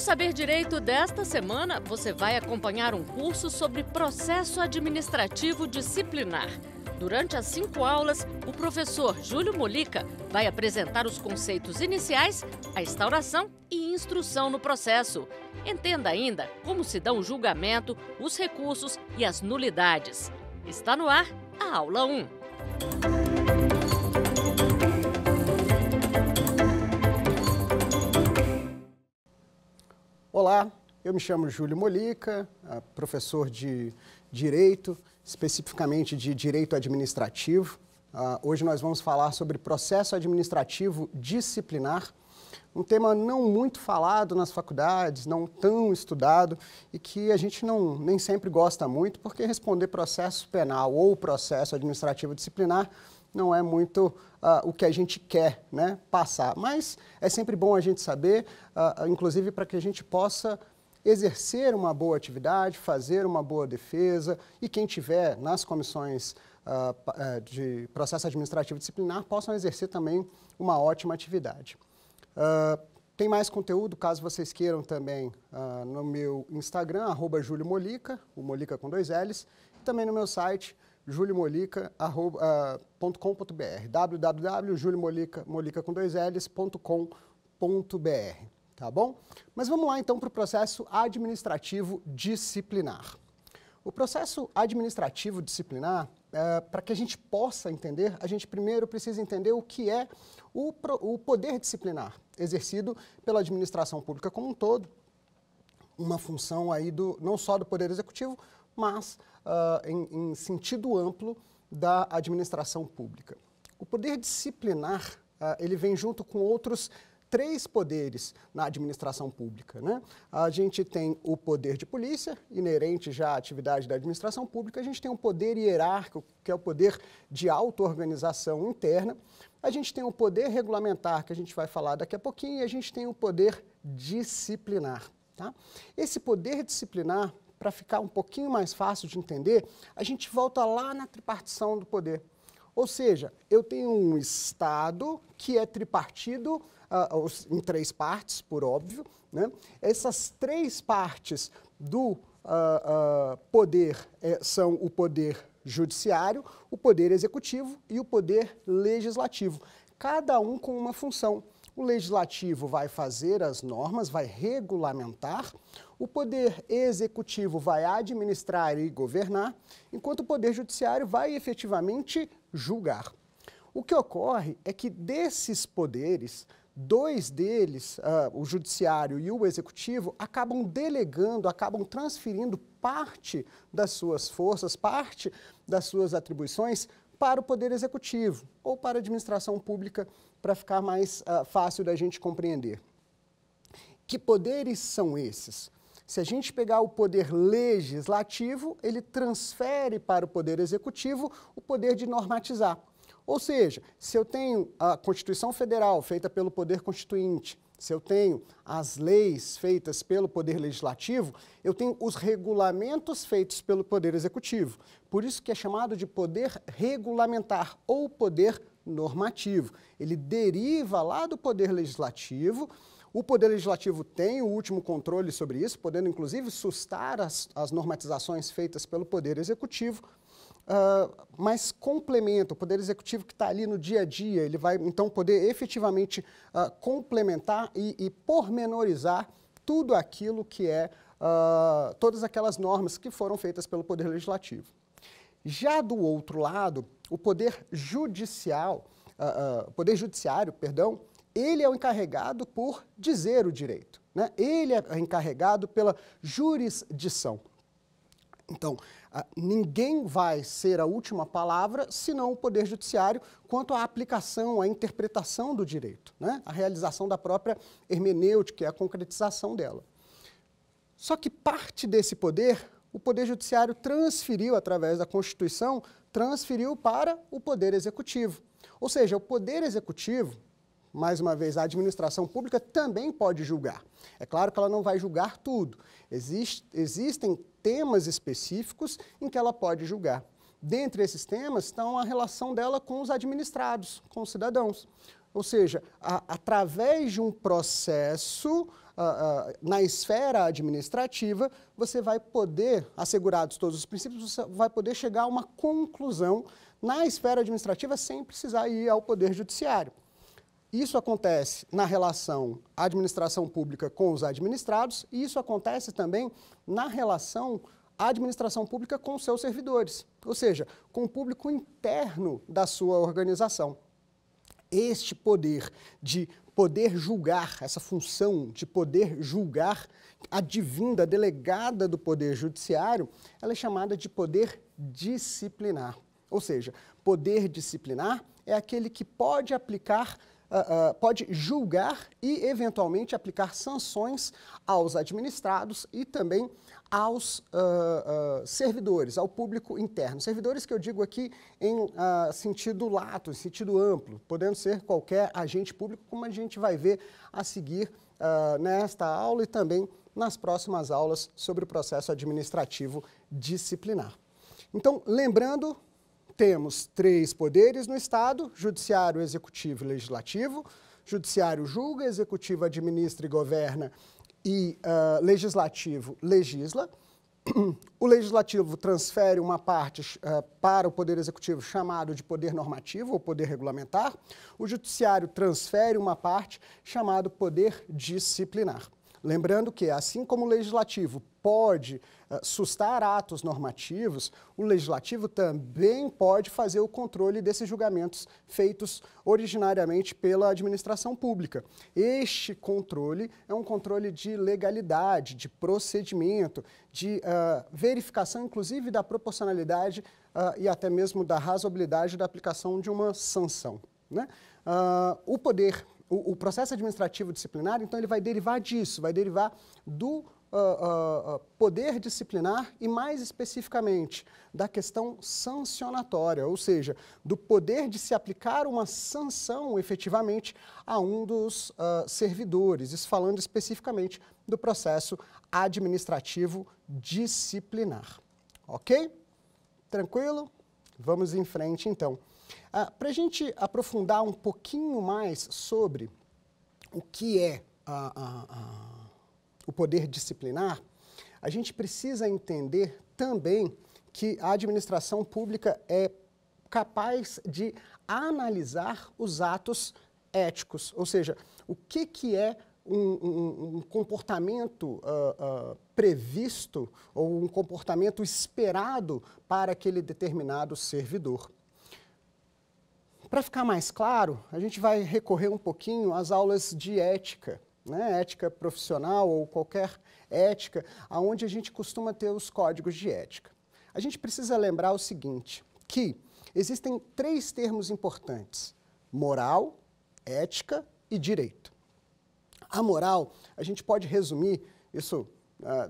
Saber Direito desta semana, você vai acompanhar um curso sobre processo administrativo disciplinar. Durante as 5 aulas, o professor Júlio Molica vai apresentar os conceitos iniciais, a instauração e instrução no processo. Entenda ainda como se dá o julgamento, os recursos e as nulidades. Está no ar a aula 1. Olá, eu me chamo Júlio Molica, professor de Direito, especificamente de Direito Administrativo. Hoje nós vamos falar sobre processo administrativo disciplinar, um tema não muito falado nas faculdades, não tão estudado e que a gente nem sempre gosta muito, porque responder processo penal ou processo administrativo disciplinar não é muito o que a gente quer, né, passar. Mas é sempre bom a gente saber, inclusive para que a gente possa exercer uma boa atividade, fazer uma boa defesa e quem tiver nas comissões de processo administrativo disciplinar possam exercer também uma ótima atividade. Tem mais conteúdo, caso vocês queiram também, no meu Instagram, @JúlioMolica, o Molica com 2 L's, e também no meu site, juliomolica.com.br, www.juliomolica com 2 L's.com.br, tá bom? Mas vamos lá então para o processo administrativo disciplinar. O processo administrativo disciplinar, para que a gente possa entender, a gente primeiro precisa entender o que é o poder disciplinar, exercido pela administração pública como um todo, uma função aí não só do Poder Executivo, mas em sentido amplo da administração pública. O poder disciplinar, ele vem junto com outros 3 poderes na administração pública, né? A gente tem o poder de polícia, inerente já à atividade da administração pública, a gente tem o poder hierárquico, que é o poder de auto-organização interna, a gente tem o poder regulamentar, que a gente vai falar daqui a pouquinho, e a gente tem o poder disciplinar, tá? Esse poder disciplinar, para ficar um pouquinho mais fácil de entender, a gente volta lá na tripartição do poder. Ou seja, eu tenho um Estado que é tripartido em 3 partes, por óbvio, né? Essas 3 partes do poder são o poder judiciário, o poder executivo e o poder legislativo, cada um com uma função. O legislativo vai fazer as normas, vai regulamentar, o poder executivo vai administrar e governar, enquanto o poder judiciário vai efetivamente julgar. O que ocorre é que desses poderes, 2 deles, o judiciário e o executivo, acabam delegando, acabam transferindo parte das suas forças, parte das suas atribuições para o poder executivo ou para a administração pública, para ficar mais fácil da gente compreender. Que poderes são esses? Se a gente pegar o poder legislativo, ele transfere para o poder executivo o poder de normatizar. Ou seja, se eu tenho a Constituição Federal feita pelo Poder Constituinte, se eu tenho as leis feitas pelo Poder Legislativo, eu tenho os regulamentos feitos pelo Poder Executivo. Por isso que é chamado de poder regulamentar ou poder normativo. Ele deriva lá do Poder Legislativo. O Poder Legislativo tem o último controle sobre isso, podendo inclusive sustar as normatizações feitas pelo Poder Executivo, mas complementa, o Poder Executivo que está ali no dia a dia, ele vai então poder efetivamente complementar e pormenorizar tudo aquilo que todas aquelas normas que foram feitas pelo Poder Legislativo. Já do outro lado, o Poder Judiciário, ele é o encarregado por dizer o direito, né? Ele é encarregado pela jurisdição. Então, ninguém vai ser a última palavra, senão o Poder Judiciário, quanto à aplicação, à interpretação do direito, né? A realização da própria hermenêutica e a concretização dela. Só que parte desse poder, o Poder Judiciário transferiu, através da Constituição, transferiu para o Poder Executivo. Ou seja, o Poder Executivo, mais uma vez, a administração pública também pode julgar. É claro que ela não vai julgar tudo. Existem temas específicos em que ela pode julgar. Dentre esses temas estão a relação dela com os administrados, com os cidadãos. Ou seja, através de um processo na esfera administrativa, você vai poder, assegurados todos os princípios, você vai poder chegar a uma conclusão na esfera administrativa sem precisar ir ao Poder Judiciário. Isso acontece na relação administração pública com os administrados e isso acontece também na relação administração pública com os seus servidores, ou seja, com o público interno da sua organização. Este poder de poder julgar, essa função de poder julgar, advinda, delegada do Poder Judiciário, ela é chamada de poder disciplinar. Ou seja, poder disciplinar é aquele que pode aplicar, pode julgar e, eventualmente, aplicar sanções aos administrados e também aos servidores, ao público interno. Servidores que eu digo aqui em sentido lato, em sentido amplo, podendo ser qualquer agente público, como a gente vai ver a seguir nesta aula e também nas próximas aulas sobre o processo administrativo disciplinar. Então, lembrando, temos 3 poderes no Estado: Judiciário, Executivo e Legislativo. Judiciário julga, Executivo administra e governa e Legislativo legisla. O Legislativo transfere uma parte para o Poder Executivo, chamado de poder normativo ou poder regulamentar. O Judiciário transfere uma parte, chamado poder disciplinar. Lembrando que, assim como o Legislativo pode sustar atos normativos, o Legislativo também pode fazer o controle desses julgamentos feitos originariamente pela administração pública. Este controle é um controle de legalidade, de procedimento, de verificação, inclusive, da proporcionalidade e até mesmo da razoabilidade da aplicação de uma sanção, né? O processo administrativo disciplinar, então, ele vai derivar disso, vai derivar do poder disciplinar e, mais especificamente, da questão sancionatória, ou seja, do poder de se aplicar uma sanção efetivamente a um dos servidores, isso falando especificamente do processo administrativo disciplinar. Ok? Tranquilo? Vamos em frente, então. Para a gente aprofundar um pouquinho mais sobre o que é o poder disciplinar, a gente precisa entender também que a administração pública é capaz de analisar os atos éticos, ou seja, o que é um comportamento previsto ou um comportamento esperado para aquele determinado servidor. Para ficar mais claro, a gente vai recorrer um pouquinho às aulas de ética, né? Ética profissional ou qualquer ética, onde a gente costuma ter os códigos de ética. A gente precisa lembrar o seguinte, que existem 3 termos importantes: moral, ética e direito. A moral, a gente pode resumir, isso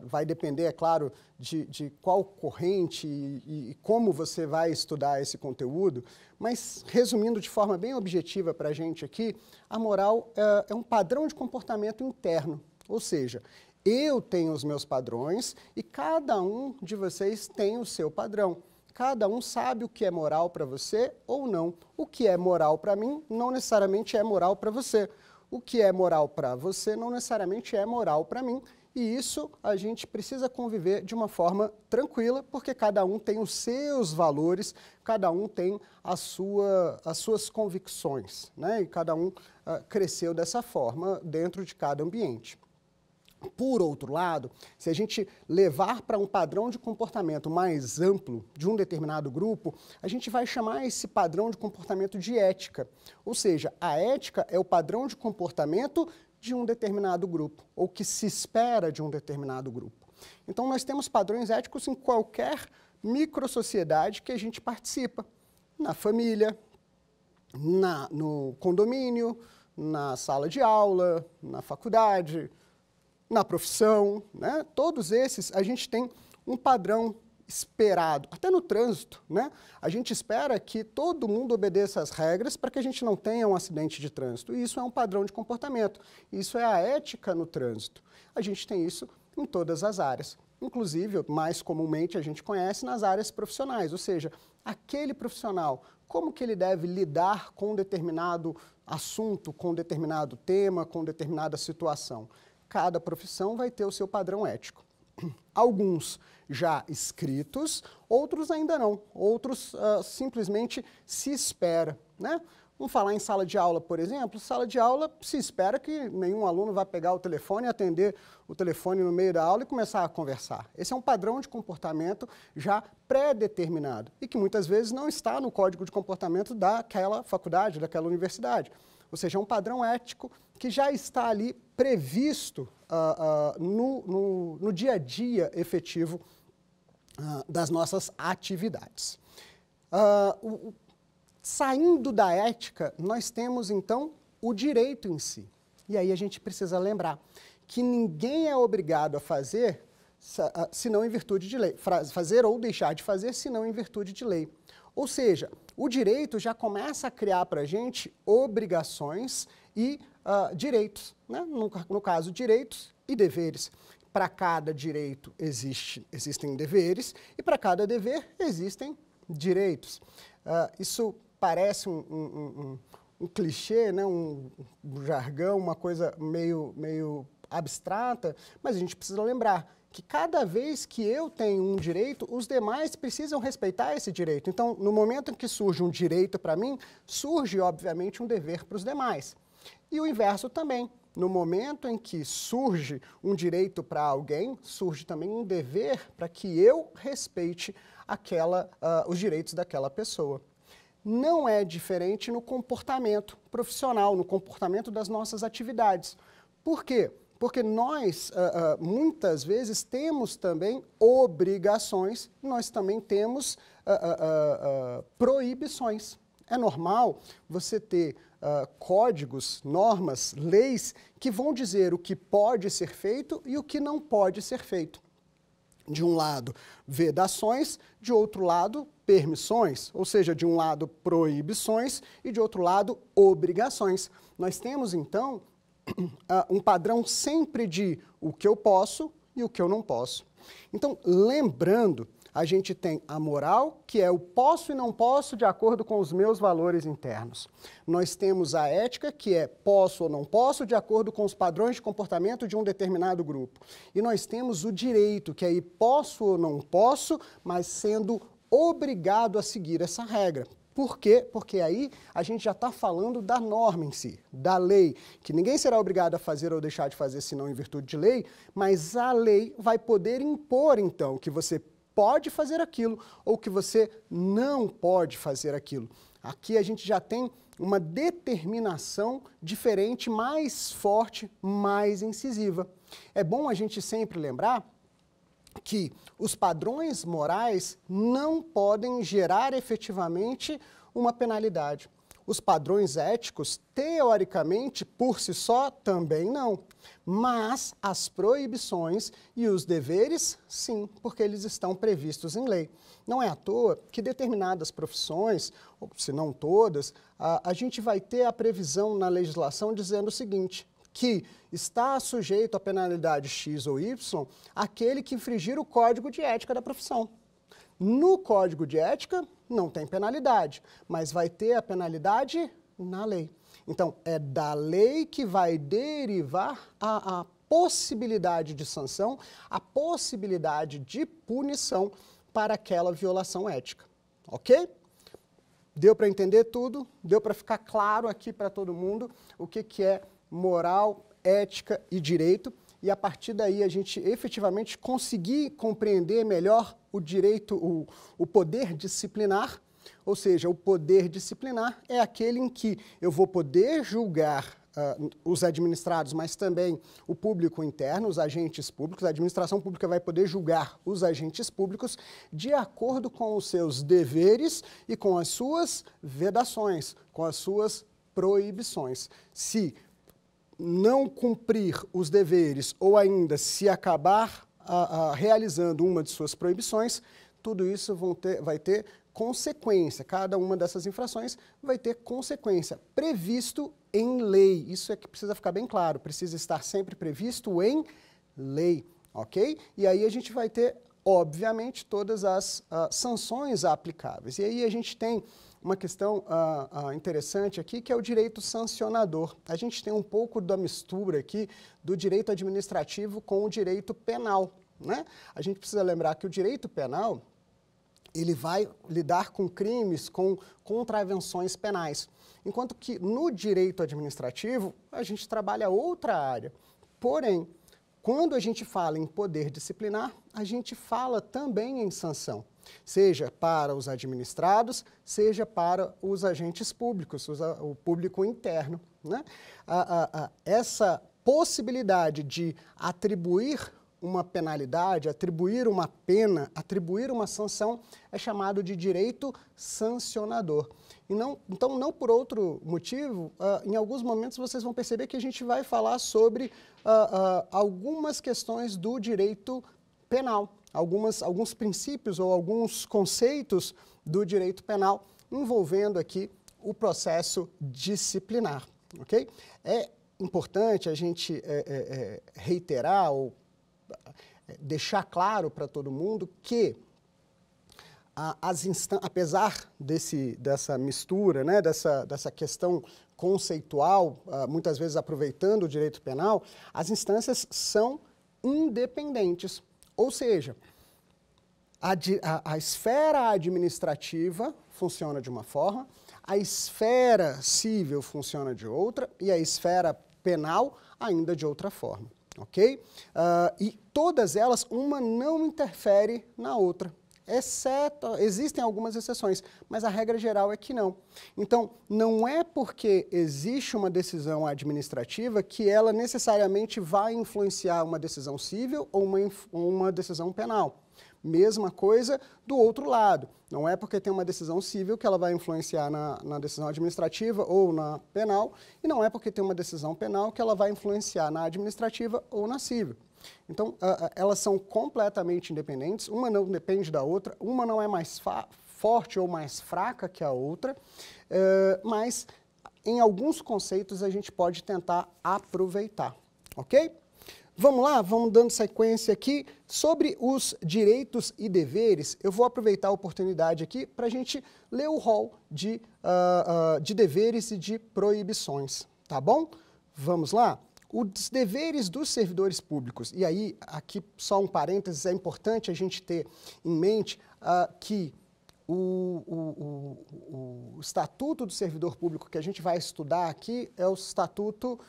vai depender, é claro, de qual corrente e como você vai estudar esse conteúdo, mas resumindo de forma bem objetiva para a gente aqui, a moral é um padrão de comportamento interno, ou seja, eu tenho os meus padrões e cada um de vocês tem o seu padrão. Cada um sabe o que é moral para você ou não. O que é moral para mim não necessariamente é moral para você. O que é moral para você não necessariamente é moral para mim. E isso a gente precisa conviver de uma forma tranquila, porque cada um tem os seus valores, cada um tem as suas convicções, né? E cada um cresceu dessa forma dentro de cada ambiente. Por outro lado, se a gente levar para um padrão de comportamento mais amplo de um determinado grupo, a gente vai chamar esse padrão de comportamento de ética. Ou seja, a ética é o padrão de comportamento de um determinado grupo, ou que se espera de um determinado grupo. Então, nós temos padrões éticos em qualquer microsociedade que a gente participa. Na família, no condomínio, na sala de aula, na faculdade, na profissão, né? Todos esses a gente tem um padrão esperado, até no trânsito, né? A gente espera que todo mundo obedeça às regras para que a gente não tenha um acidente de trânsito. E isso é um padrão de comportamento. Isso é a ética no trânsito. A gente tem isso em todas as áreas. Inclusive, mais comumente a gente conhece nas áreas profissionais, ou seja, aquele profissional, como que ele deve lidar com um determinado assunto, com um determinado tema, com determinada situação. cada profissão vai ter o seu padrão ético. Alguns já escritos, outros ainda não. Outros simplesmente se espera, né? Vamos falar em sala de aula, por exemplo. Sala de aula se espera que nenhum aluno vá pegar o telefone, atender o telefone no meio da aula e começar a conversar. Esse é um padrão de comportamento já pré-determinado e que muitas vezes não está no código de comportamento daquela faculdade, daquela universidade. Ou seja, é um padrão ético que já está ali previsto no dia a dia efetivo das nossas atividades. Saindo da ética, nós temos, então, o direito em si. E aí a gente precisa lembrar que ninguém é obrigado a fazer, senão em virtude de lei. Fazer ou deixar de fazer, senão em virtude de lei. Ou seja, o direito já começa a criar para a gente obrigações e direitos, né? No caso, direitos e deveres. Para cada direito existem deveres e para cada dever existem direitos. Isso parece um clichê, né? um jargão, uma coisa meio abstrata, mas a gente precisa lembrar que cada vez que eu tenho um direito, os demais precisam respeitar esse direito. Então, no momento em que surge um direito para mim, surge, obviamente, um dever para os demais. E o inverso também. No momento em que surge um direito para alguém, surge também um dever para que eu respeite os direitos daquela pessoa. Não é diferente no comportamento profissional, no comportamento das nossas atividades. Por quê? Porque nós, muitas vezes, temos também obrigações, nós também temos proibições. É normal você ter códigos, normas, leis que vão dizer o que pode ser feito e o que não pode ser feito. De um lado, vedações, de outro lado, permissões, ou seja, de um lado, proibições e de outro lado, obrigações. Nós temos, então, um padrão sempre de o que eu posso e o que eu não posso. Então, lembrando, a gente tem a moral, que é o posso e não posso de acordo com os meus valores internos. Nós temos a ética, que é posso ou não posso de acordo com os padrões de comportamento de um determinado grupo. E nós temos o direito, que é posso ou não posso, mas sendo obrigado a seguir essa regra. Por quê? Porque aí a gente já está falando da norma em si, da lei, que ninguém será obrigado a fazer ou deixar de fazer senão em virtude de lei, mas a lei vai poder impor, então, que você pode fazer aquilo ou que você não pode fazer aquilo. Aqui a gente já tem uma determinação diferente, mais forte, mais incisiva. É bom a gente sempre lembrar que os padrões morais não podem gerar efetivamente uma penalidade. Os padrões éticos, teoricamente, por si só, também não. Mas as proibições e os deveres, sim, porque eles estão previstos em lei. Não é à toa que determinadas profissões, ou se não todas, a gente vai ter a previsão na legislação dizendo o seguinte, que está sujeito à penalidade X ou Y aquele que infringir o código de ética da profissão. No código de ética não tem penalidade, mas vai ter a penalidade na lei. Então, é da lei que vai derivar a possibilidade de sanção, a possibilidade de punição para aquela violação ética. Ok? Deu para entender tudo? Deu para ficar claro aqui para todo mundo o que é moral, ética e direito? E a partir daí a gente efetivamente conseguir compreender melhor o direito, o poder disciplinar, ou seja, o poder disciplinar é aquele em que eu vou poder julgar os administrados, mas também o público interno, os agentes públicos. A administração pública vai poder julgar os agentes públicos de acordo com os seus deveres e com as suas vedações, com as suas proibições. Se não cumprir os deveres ou ainda se acabar realizando uma de suas proibições, tudo isso vai ter consequência. Cada uma dessas infrações vai ter consequência, previsto em lei. Isso é que precisa ficar bem claro, precisa estar sempre previsto em lei, ok? E aí a gente vai ter, obviamente, todas as sanções aplicáveis. E aí a gente tem uma questão interessante aqui, que é o direito sancionador. A gente tem um pouco da mistura aqui do direito administrativo com o direito penal, né? A gente precisa lembrar que o direito penal, ele vai lidar com crimes, com contravenções penais, enquanto que no direito administrativo a gente trabalha outra área. Porém, quando a gente fala em poder disciplinar, a gente fala também em sanção, seja para os administrados, seja para os agentes públicos, o público interno, né? Essa possibilidade de atribuir uma penalidade, atribuir uma pena, atribuir uma sanção, é chamado de direito sancionador. E então, não por outro motivo, em alguns momentos vocês vão perceber que a gente vai falar sobre algumas questões do direito penal, alguns princípios ou alguns conceitos do direito penal envolvendo aqui o processo disciplinar, ok? É importante a gente reiterar ou deixar claro para todo mundo que apesar dessa mistura, né, dessa questão conceitual, muitas vezes aproveitando o direito penal, as instâncias são independentes. Ou seja, a esfera administrativa funciona de uma forma, a esfera civil funciona de outra e a esfera penal ainda de outra forma. Ok? E todas elas, uma não interfere na outra, exceto, existem algumas exceções, mas a regra geral é que não. Então, não é porque existe uma decisão administrativa que ela necessariamente vai influenciar uma decisão civil ou uma decisão penal. Mesma coisa do outro lado. Não é porque tem uma decisão civil que ela vai influenciar na decisão administrativa ou na penal, e não é porque tem uma decisão penal que ela vai influenciar na administrativa ou na civil. Então, elas são completamente independentes, uma não depende da outra, uma não é mais forte ou mais fraca que a outra, mas em alguns conceitos a gente pode tentar aproveitar, ok? Vamos lá, vamos dando sequência aqui. Sobre os direitos e deveres, eu vou aproveitar a oportunidade aqui para a gente ler o rol de deveres e de proibições, tá bom? Vamos lá? Os deveres dos servidores públicos, e aí, aqui só um parênteses, é importante a gente ter em mente que o Estatuto do Servidor Público que a gente vai estudar aqui é o Estatuto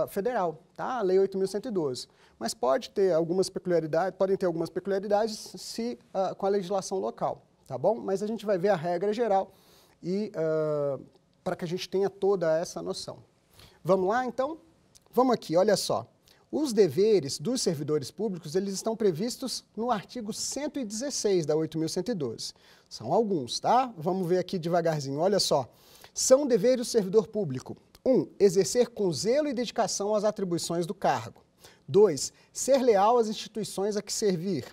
Federal, tá? A Lei 8.112. Mas podem ter algumas peculiaridades com a legislação local, tá bom? Mas a gente vai ver a regra geral e para que a gente tenha toda essa noção. Vamos lá, então? Vamos aqui, olha só. Os deveres dos servidores públicos, eles estão previstos no artigo 116 da 8.112. São alguns, tá? Vamos ver aqui devagarzinho, olha só. São deveres do servidor público. 1. Exercer com zelo e dedicação as atribuições do cargo. 2. Ser leal às instituições a que servir.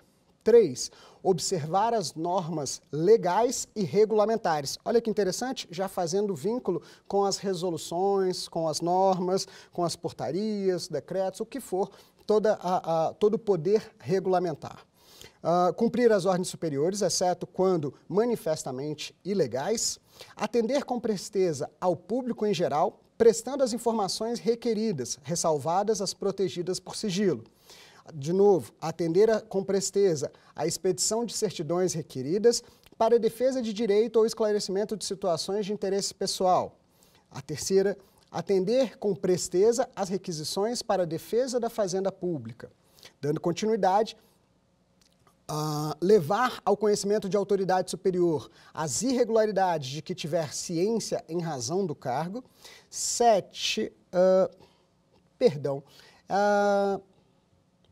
3. Observar as normas legais e regulamentares. Olha que interessante, já fazendo vínculo com as resoluções, com as normas, com as portarias, decretos, o que for, todo o poder regulamentar. Cumprir as ordens superiores, exceto quando manifestamente ilegais. Atender com presteza ao público em geral, prestando as informações requeridas, ressalvadas as protegidas por sigilo. De novo, atender com presteza à expedição de certidões requeridas para a defesa de direito ou esclarecimento de situações de interesse pessoal. A terceira, atender com presteza às requisições para a defesa da fazenda pública. Dando continuidade, levar ao conhecimento de autoridade superior as irregularidades de que tiver ciência em razão do cargo. 7,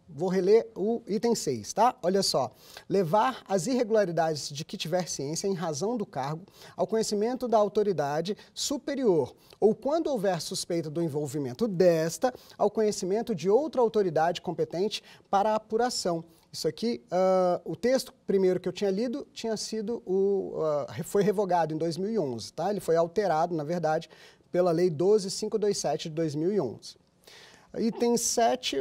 vou reler o item 6, tá? Olha só. Levar as irregularidades de que tiver ciência em razão do cargo ao conhecimento da autoridade superior, ou quando houver suspeita do envolvimento desta, ao conhecimento de outra autoridade competente para a apuração. Isso aqui, o texto primeiro que eu tinha lido foi revogado em 2011, tá? Ele foi alterado, na verdade, pela Lei 12.527 de 2011. Item 7,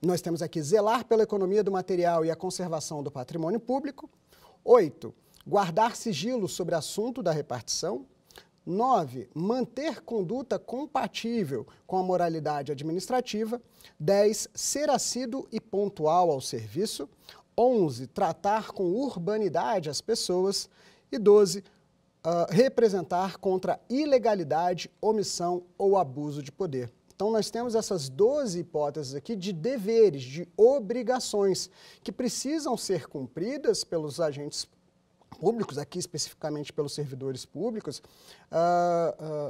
nós temos aqui zelar pela economia do material e a conservação do patrimônio público. 8, guardar sigilo sobre assunto da repartição. 9, manter conduta compatível com a moralidade administrativa. 10, ser assíduo e pontual ao serviço. 11, tratar com urbanidade as pessoas. E 12, representar contra ilegalidade, omissão ou abuso de poder. Então, nós temos essas 12 hipóteses aqui de deveres, de obrigações, que precisam ser cumpridas pelos agentes públicos, aqui especificamente pelos servidores públicos,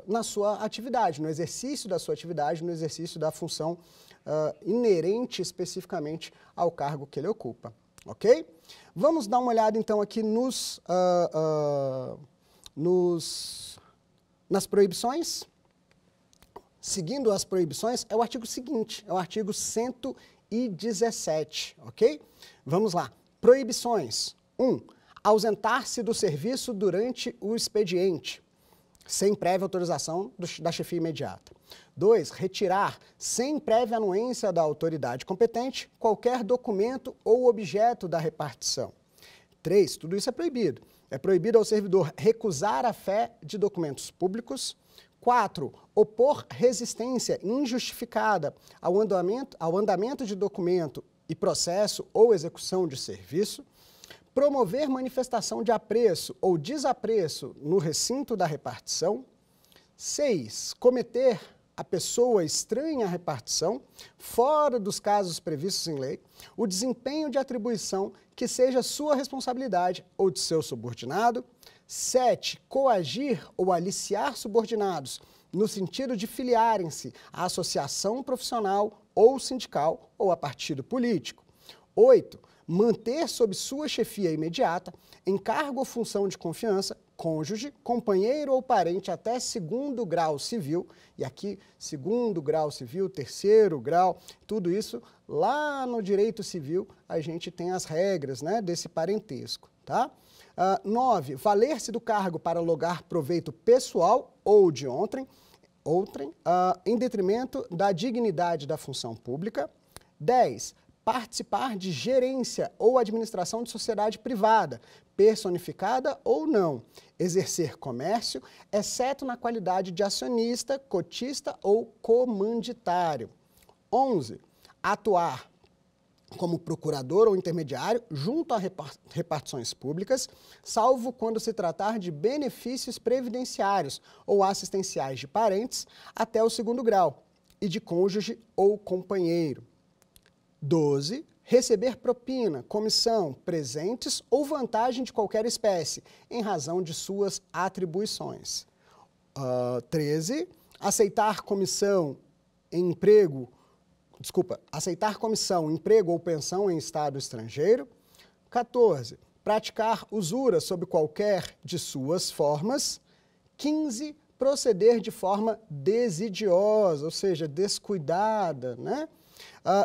na sua atividade, no exercício da sua atividade, no exercício da função inerente especificamente ao cargo que ele ocupa, ok? Vamos dar uma olhada então aqui nas proibições. Seguindo as proibições, é o artigo seguinte, é o artigo 117, ok? Vamos lá. Proibições. 1. Ausentar-se do serviço durante o expediente, sem prévia autorização da chefia imediata. 2. Retirar, sem prévia anuência da autoridade competente, qualquer documento ou objeto da repartição. 3. Tudo isso é proibido. É proibido ao servidor recusar a fé de documentos públicos. 4. Opor resistência injustificada ao andamento de documento e processo ou execução de serviço. Promover manifestação de apreço ou desapreço no recinto da repartição. 6. Cometer a pessoa estranha à repartição, fora dos casos previstos em lei, o desempenho de atribuição que seja sua responsabilidade ou de seu subordinado. 7. Coagir ou aliciar subordinados, no sentido de filiarem-se à associação profissional ou sindical ou a partido político. 8. Manter sob sua chefia imediata, em cargo ou função de confiança, cônjuge, companheiro ou parente até 2º grau civil, e aqui 2º grau civil, 3º grau, tudo isso lá no direito civil a gente tem as regras, né, desse parentesco, tá? 9. Valer-se do cargo para lograr proveito pessoal ou de outrem, em detrimento da dignidade da função pública. 10. Participar de gerência ou administração de sociedade privada, personificada ou não. Exercer comércio, exceto na qualidade de acionista, cotista ou comanditário. 11. Atuar como procurador ou intermediário junto a repartições públicas, salvo quando se tratar de benefícios previdenciários ou assistenciais de parentes até o 2º grau e de cônjuge ou companheiro. 12. Receber propina, comissão, presentes ou vantagem de qualquer espécie, em razão de suas atribuições. 13. Aceitar comissão, emprego ou pensão em estado estrangeiro. 14. Praticar usura sob qualquer de suas formas. 15. Proceder de forma desidiosa, ou seja, descuidada, né?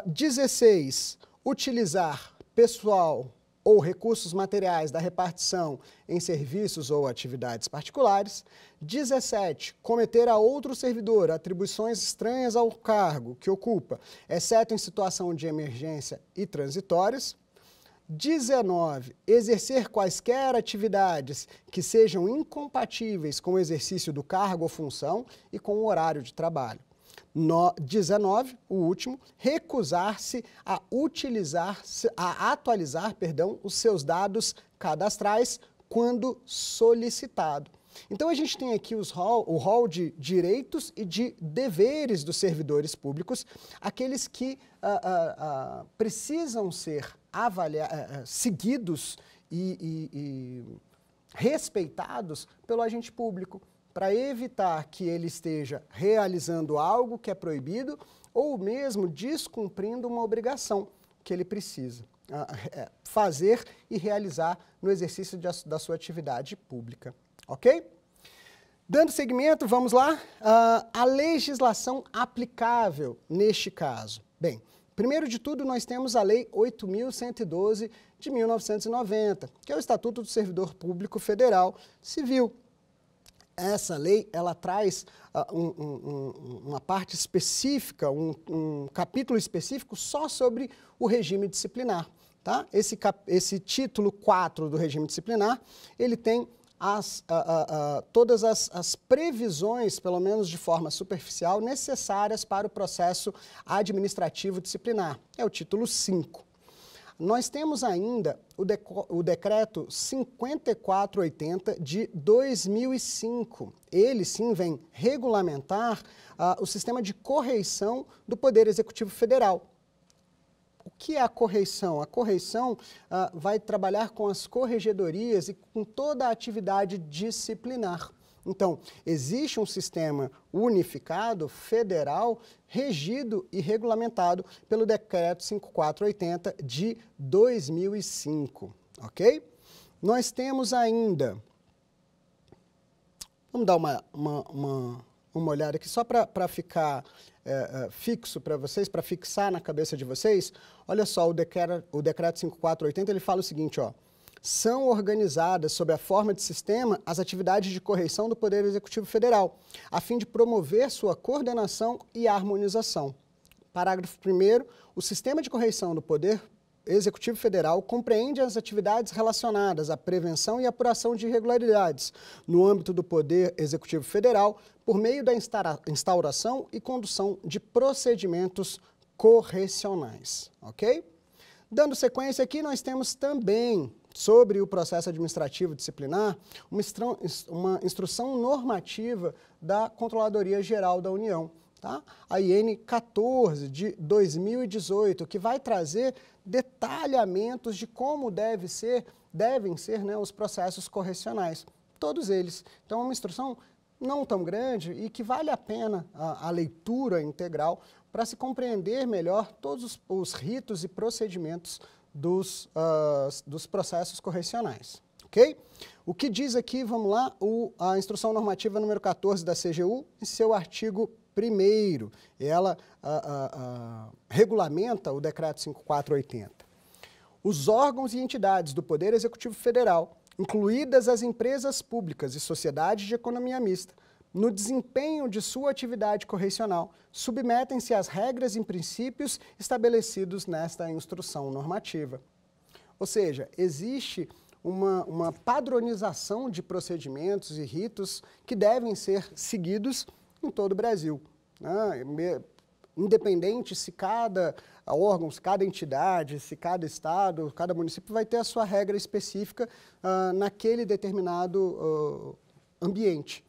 16. Utilizar pessoal ou recursos materiais da repartição em serviços ou atividades particulares. 17. Cometer a outro servidor atribuições estranhas ao cargo que ocupa, exceto em situação de emergência e transitórias. 19. Exercer quaisquer atividades que sejam incompatíveis com o exercício do cargo ou função e com o horário de trabalho. 19, o último, recusar-se a atualizar os seus dados cadastrais quando solicitado. Então, a gente tem aqui o rol de direitos e de deveres dos servidores públicos, aqueles que precisam ser seguidos e respeitados pelo agente público, para evitar que ele esteja realizando algo que é proibido ou mesmo descumprindo uma obrigação que ele precisa fazer e realizar no exercício da sua atividade pública. Ok? Dando seguimento, vamos lá. A legislação aplicável neste caso. Bem, primeiro de tudo, nós temos a Lei 8.112 de 1990, que é o Estatuto do Servidor Público Federal Civil. Essa lei, ela traz uma parte específica, um capítulo específico só sobre o regime disciplinar. tá? Esse título 4 do regime disciplinar, ele tem todas as previsões, pelo menos de forma superficial, necessárias para o processo administrativo disciplinar. É o título 5. Nós temos ainda o decreto 5480 de 2005. Ele sim vem regulamentar o sistema de correição do Poder Executivo Federal. O que é a correição? A correição vai trabalhar com as corregedorias e com toda a atividade disciplinar. Então, existe um sistema unificado, federal, regido e regulamentado pelo Decreto 5480 de 2005, ok? Nós temos ainda, vamos dar uma olhada aqui só para ficar fixo para vocês, para fixar na cabeça de vocês. Olha só, o Decreto 5480, ele fala o seguinte, ó. São organizadas sob a forma de sistema as atividades de correição do Poder Executivo Federal, a fim de promover sua coordenação e harmonização. Parágrafo 1º, o sistema de correição do Poder Executivo Federal compreende as atividades relacionadas à prevenção e apuração de irregularidades no âmbito do Poder Executivo Federal por meio da instauração e condução de procedimentos correcionais, ok? Dando sequência aqui, nós temos também, sobre o processo administrativo disciplinar, uma instrução normativa da Controladoria Geral da União, tá? A IN 14 de 2018, que vai trazer detalhamentos de como devem ser, né, os processos correcionais, todos eles. Então, é uma instrução não tão grande e que vale a pena a leitura integral para se compreender melhor todos os ritos e procedimentos dos processos correcionais, ok? O que diz aqui, vamos lá, a instrução normativa número 14 da CGU, em seu artigo 1º, ela regulamenta o decreto 5480. Os órgãos e entidades do Poder Executivo Federal, incluídas as empresas públicas e sociedades de economia mista, no desempenho de sua atividade correcional, submetem-se às regras e princípios estabelecidos nesta instrução normativa. Ou seja, existe uma padronização de procedimentos e ritos que devem ser seguidos em todo o Brasil, né? Independente se cada órgão, se cada entidade, se cada estado, cada município vai ter a sua regra específica naquele determinado ambiente.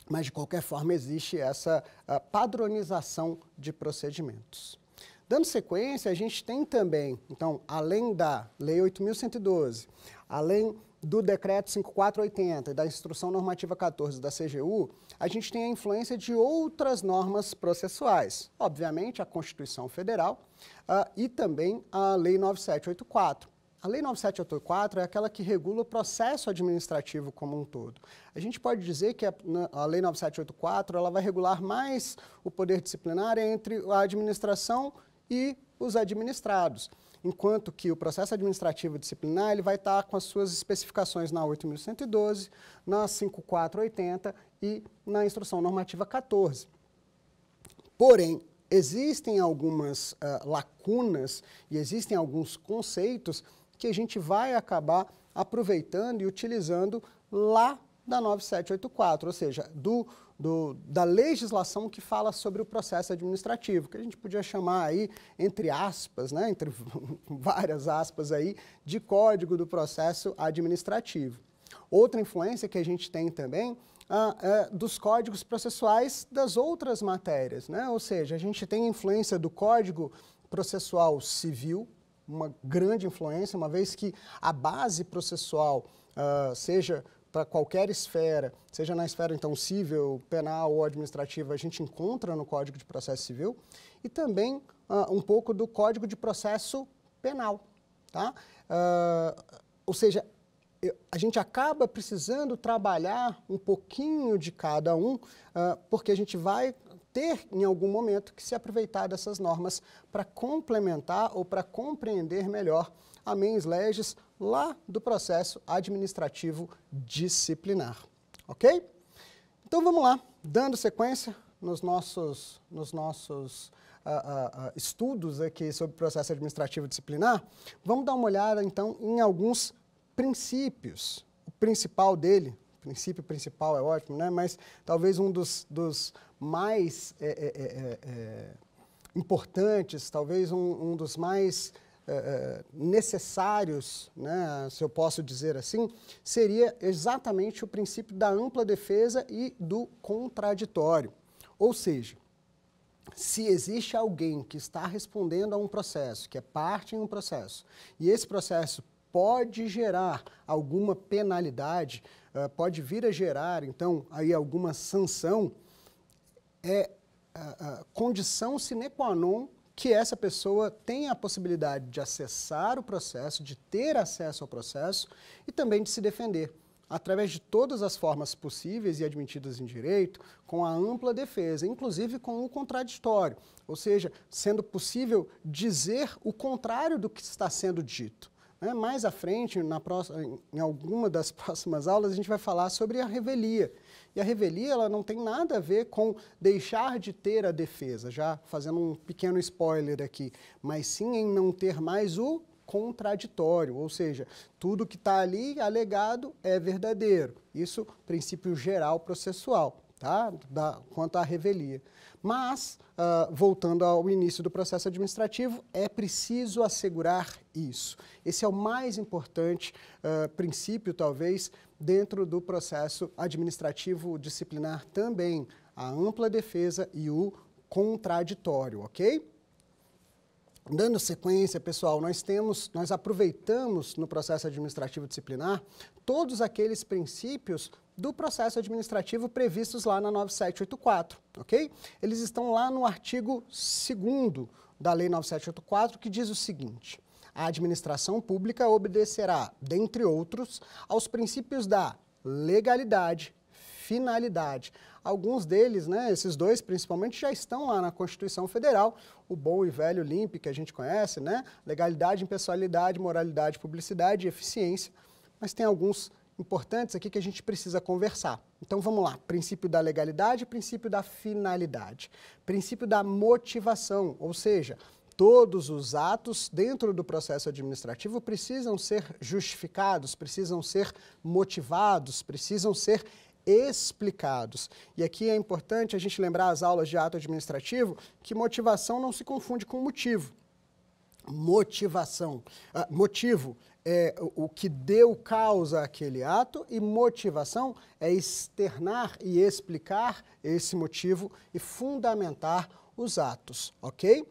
Mas, de qualquer forma, existe essa padronização de procedimentos. Dando sequência, a gente tem também, então, além da Lei 8.112, além do Decreto 5480 e da Instrução Normativa 14 da CGU, a gente tem a influência de outras normas processuais. Obviamente, a Constituição Federal e também a Lei 9784. A Lei 9784 é aquela que regula o processo administrativo como um todo. A gente pode dizer que a Lei 9784 ela vai regular mais o poder disciplinar entre a administração e os administrados, enquanto que o processo administrativo disciplinar ele vai estar com as suas especificações na 8.112, na 5480 e na Instrução Normativa 14. Porém, existem algumas lacunas e existem alguns conceitos que a gente vai acabar aproveitando e utilizando lá da 9784, ou seja, da legislação que fala sobre o processo administrativo, que a gente podia chamar aí, entre aspas, né, entre várias aspas aí, de Código do Processo Administrativo. Outra influência que a gente tem também dos códigos processuais das outras matérias, né? Ou seja, a gente tem influência do Código Processual Civil, uma grande influência, uma vez que a base processual, seja para qualquer esfera, seja na esfera então civil, penal ou administrativa, a gente encontra no Código de Processo Civil, e também um pouco do Código de Processo Penal, tá? Ou seja, a gente acaba precisando trabalhar um pouquinho de cada um, porque a gente vai ter, em algum momento, que se aproveitar dessas normas para complementar ou para compreender melhor a mens legis lá do processo administrativo disciplinar. Ok? Então vamos lá, dando sequência, nos nossos estudos aqui sobre processo administrativo disciplinar, vamos dar uma olhada, então, em alguns princípios. O principal dele, o princípio principal é ótimo, né? Mas talvez um dos mais importantes, talvez um dos mais necessários, né, se eu posso dizer assim, seria exatamente o princípio da ampla defesa e do contraditório. Ou seja, se existe alguém que está respondendo a um processo, que é parte em um processo, e esse processo pode gerar alguma penalidade, pode vir a gerar, então, aí alguma sanção, é condição sine qua non que essa pessoa tenha a possibilidade de acessar o processo, de ter acesso ao processo e também de se defender, através de todas as formas possíveis e admitidas em direito, com a ampla defesa, inclusive com o contraditório, ou seja, sendo possível dizer o contrário do que está sendo dito. Mais à frente, em alguma das próximas aulas, a gente vai falar sobre a revelia. E a revelia ela não tem nada a ver com deixar de ter a defesa, já fazendo um pequeno spoiler aqui, mas sim em não ter mais o contraditório, ou seja, tudo que está ali alegado é verdadeiro. Isso, princípio geral processual, tá? Quanto à revelia. Mas, voltando ao início do processo administrativo, é preciso assegurar isso. Esse é o mais importante princípio, talvez, dentro do processo administrativo disciplinar também, a ampla defesa e o contraditório, ok? Dando sequência, pessoal, nós aproveitamos no processo administrativo disciplinar todos aqueles princípios do processo administrativo previstos lá na 9784, ok? Eles estão lá no artigo 2º da Lei 9784, que diz o seguinte: a administração pública obedecerá, dentre outros, aos princípios da legalidade, finalidade. Alguns deles, né, esses dois principalmente, já estão lá na Constituição Federal, o bom e velho LIMP, que a gente conhece, né? Legalidade, impessoalidade, moralidade, publicidade e eficiência, mas tem alguns importantes aqui que a gente precisa conversar. Então vamos lá, princípio da legalidade, princípio da finalidade, princípio da motivação, ou seja, todos os atos dentro do processo administrativo precisam ser justificados, precisam ser motivados, precisam ser explicados. E aqui é importante a gente lembrar as aulas de ato administrativo que motivação não se confunde com motivo. Motivo é o que deu causa àquele ato e motivação é externar e explicar esse motivo e fundamentar os atos, ok?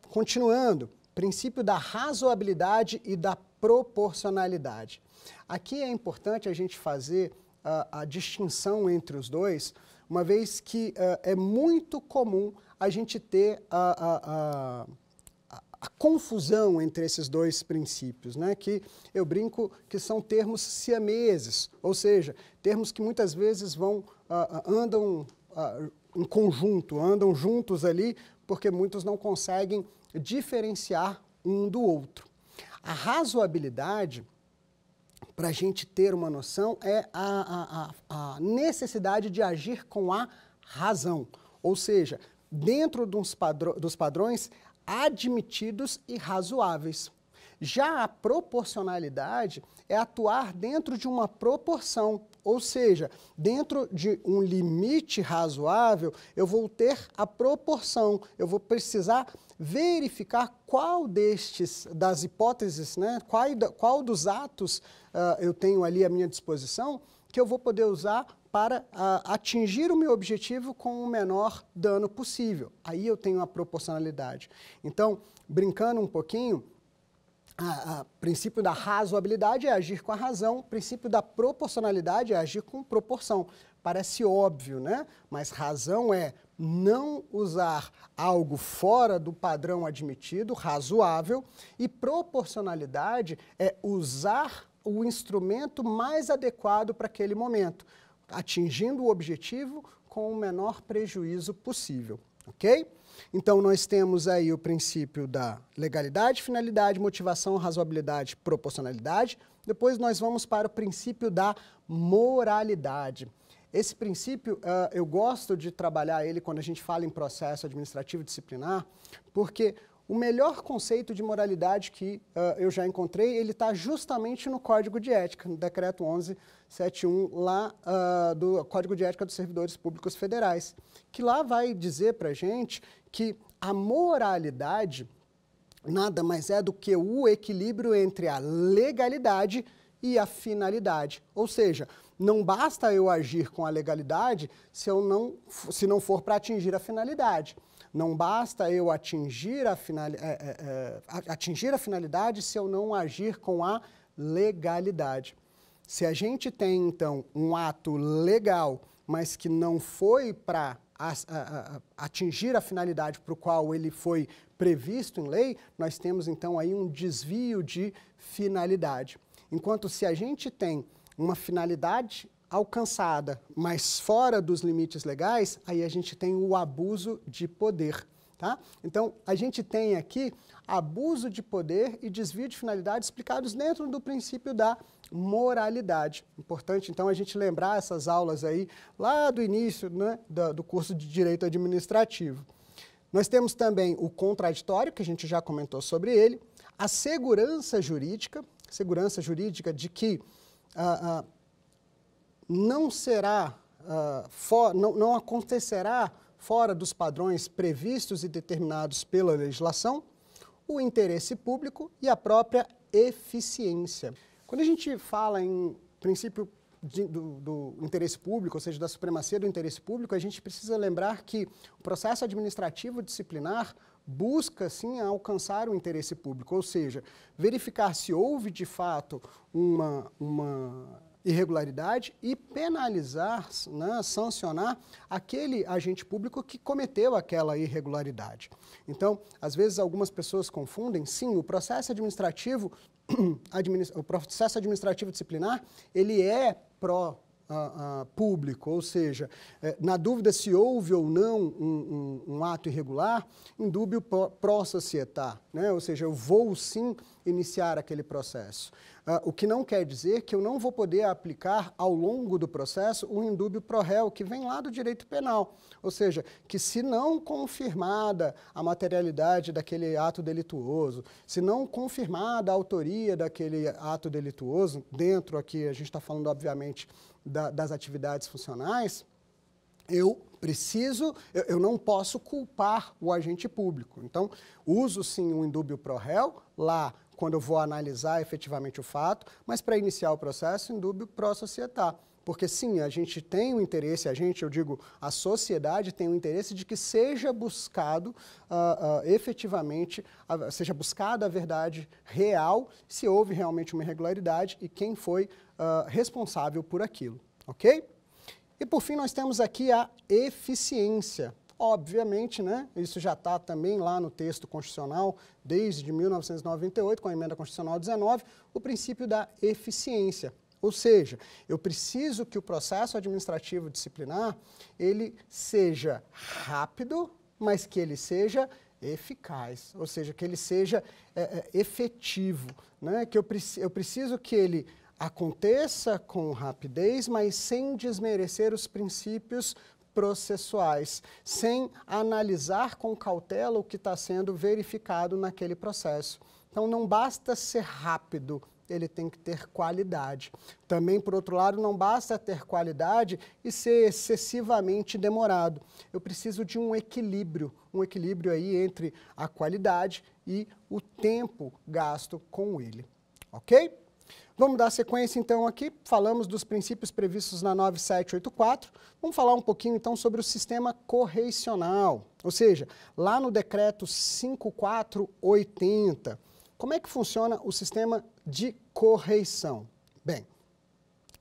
Continuando, princípio da razoabilidade e da proporcionalidade. Aqui é importante a gente fazer a distinção entre os dois, uma vez que é muito comum a gente ter a confusão entre esses dois princípios, né? Que eu brinco que são termos siameses, ou seja, termos que muitas vezes andam em conjunto, andam juntos ali, porque muitos não conseguem diferenciar um do outro. A razoabilidade, para a gente ter uma noção, é a necessidade de agir com a razão, ou seja, dentro dos padrões admitidos e razoáveis. Já a proporcionalidade é atuar dentro de uma proporção, ou seja, dentro de um limite razoável, eu vou ter a proporção, eu vou precisar verificar qual das hipóteses, né, qual dos atos eu tenho ali à minha disposição, que eu vou poder usar para atingir o meu objetivo com o menor dano possível. Aí eu tenho a proporcionalidade. Então, brincando um pouquinho, o princípio da razoabilidade é agir com a razão, o princípio da proporcionalidade é agir com proporção. Parece óbvio, né? Mas razão é não usar algo fora do padrão admitido, razoável, e proporcionalidade é usar o instrumento mais adequado para aquele momento, atingindo o objetivo com o menor prejuízo possível, ok? Então, nós temos aí o princípio da legalidade, finalidade, motivação, razoabilidade, proporcionalidade. Depois nós vamos para o princípio da moralidade. Esse princípio, eu gosto de trabalhar ele quando a gente fala em processo administrativo disciplinar, porque o melhor conceito de moralidade que eu já encontrei, ele está justamente no Código de Ética, no Decreto 1171, lá do Código de Ética dos Servidores Públicos Federais, que lá vai dizer para a gente que a moralidade nada mais é do que o equilíbrio entre a legalidade e a finalidade. Ou seja, não basta eu agir com a legalidade se não for para atingir a finalidade. Não basta eu atingir a finalidade se eu não agir com a legalidade. Se a gente tem, então, um ato legal, mas que não foi para atingir a finalidade para o qual ele foi previsto em lei, nós temos, então, aí um desvio de finalidade. Enquanto se a gente tem uma finalidade alcançada, mas fora dos limites legais, aí a gente tem o abuso de poder, tá? Então, a gente tem aqui abuso de poder e desvio de finalidade explicados dentro do princípio da moralidade. Importante, então, a gente lembrar essas aulas aí, lá do início, né, do curso de Direito Administrativo. Nós temos também o contraditório, que a gente já comentou sobre ele, a segurança jurídica de que não acontecerá fora dos padrões previstos e determinados pela legislação, o interesse público e a própria eficiência. Quando a gente fala em princípio do interesse público, ou seja, da supremacia do interesse público, a gente precisa lembrar que o processo administrativo disciplinar busca, sim, alcançar o interesse público, ou seja, verificar se houve, de fato, uma irregularidade e penalizar, né, sancionar aquele agente público que cometeu aquela irregularidade. Então, às vezes, algumas pessoas confundem, sim, o processo administrativo disciplinar, ele é público, ou seja, na dúvida se houve ou não um ato irregular, indúbio pro società, né? Ou seja, eu vou sim iniciar aquele processo. O que não quer dizer que eu não vou poder aplicar ao longo do processo o indúbio pro réu, que vem lá do direito penal. Ou seja, que se não confirmada a materialidade daquele ato delituoso, se não confirmada a autoria daquele ato delituoso, dentro aqui a gente está falando, obviamente, das atividades funcionais, eu não posso culpar o agente público. Então, uso sim o indúbio pro réu, lá quando eu vou analisar efetivamente o fato, mas para iniciar o processo, indúbio pro società. Porque sim, a gente tem o interesse, a sociedade tem o interesse de que seja buscado efetivamente, seja buscada a verdade real, se houve realmente uma irregularidade e quem foi responsável por aquilo, ok? E por fim nós temos aqui a eficiência. Obviamente, né, isso já está também lá no texto constitucional, desde 1998, com a Emenda Constitucional 19, o princípio da eficiência. Ou seja, eu preciso que o processo administrativo disciplinar, ele seja rápido, mas que ele seja eficaz, ou seja, que ele seja efetivo, né? Que eu preciso que ele aconteça com rapidez, mas sem desmerecer os princípios processuais, sem analisar com cautela o que está sendo verificado naquele processo. Então, não basta ser rápido, ele tem que ter qualidade. Também, por outro lado, não basta ter qualidade e ser excessivamente demorado. Eu preciso de um equilíbrio aí entre a qualidade e o tempo gasto com ele, ok? Vamos dar sequência, então, aqui. Falamos dos princípios previstos na 9784. Vamos falar um pouquinho, então, sobre o sistema correicional. Ou seja, lá no decreto 5480, como é que funciona o sistema de correição? Bem,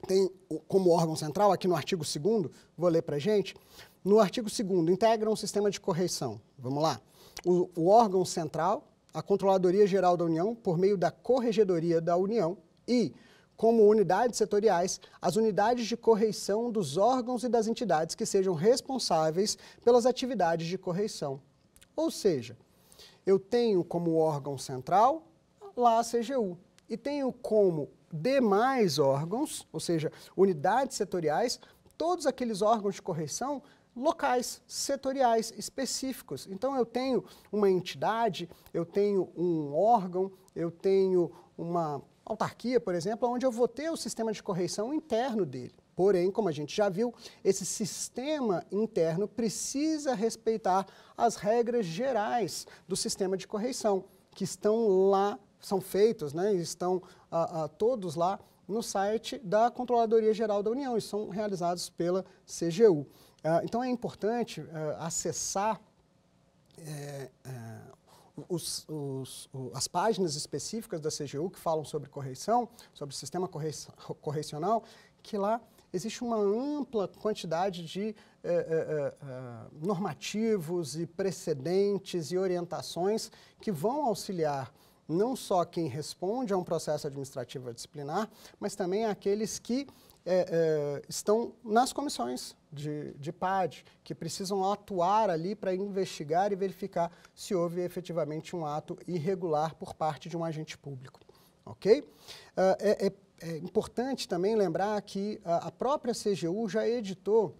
tem como órgão central, aqui no artigo 2º, vou ler para a gente, no artigo 2º, integra um sistema de correição. Vamos lá. O órgão central, a Controladoria Geral da União, por meio da Corregedoria da União, e, como unidades setoriais, as unidades de correição dos órgãos e das entidades que sejam responsáveis pelas atividades de correição. Ou seja, eu tenho como órgão central lá a CGU e tenho como demais órgãos, ou seja, unidades setoriais, todos aqueles órgãos de correição locais, setoriais, específicos. Então, eu tenho uma entidade, eu tenho um órgão, eu tenho uma autarquia, por exemplo, onde eu vou ter o sistema de correição interno dele. Porém, como a gente já viu, esse sistema interno precisa respeitar as regras gerais do sistema de correição, que estão lá, são feitos, né, estão todos lá no site da Controladoria Geral da União e são realizados pela CGU. Então, é importante acessar as páginas específicas da CGU que falam sobre correição, sobre o sistema correcional, que lá existe uma ampla quantidade de normativos e precedentes e orientações que vão auxiliar não só quem responde a um processo administrativo disciplinar, mas também aqueles que estão nas comissões de PAD, que precisam atuar ali para investigar e verificar se houve efetivamente um ato irregular por parte de um agente público. Ok? É importante também lembrar que a própria CGU já editou,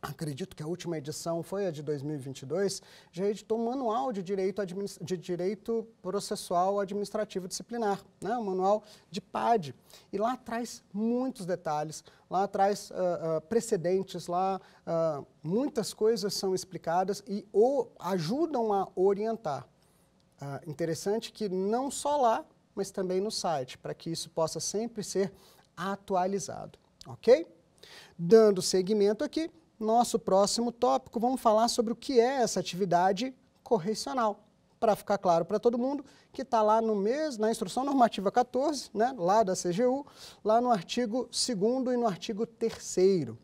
acredito que a última edição foi a de 2022, já editou um manual de direito processual administrativo disciplinar, né? Um manual de PAD. E lá traz muitos detalhes, lá traz precedentes, lá muitas coisas são explicadas e ajudam a orientar. Interessante que não só lá, mas também no site, para que isso possa sempre ser atualizado, ok? Dando seguimento aqui, nosso próximo tópico, vamos falar sobre o que é essa atividade correcional. Para ficar claro para todo mundo, que está lá na Instrução Normativa 14, né, lá da CGU, lá no artigo 2º e no artigo 3º.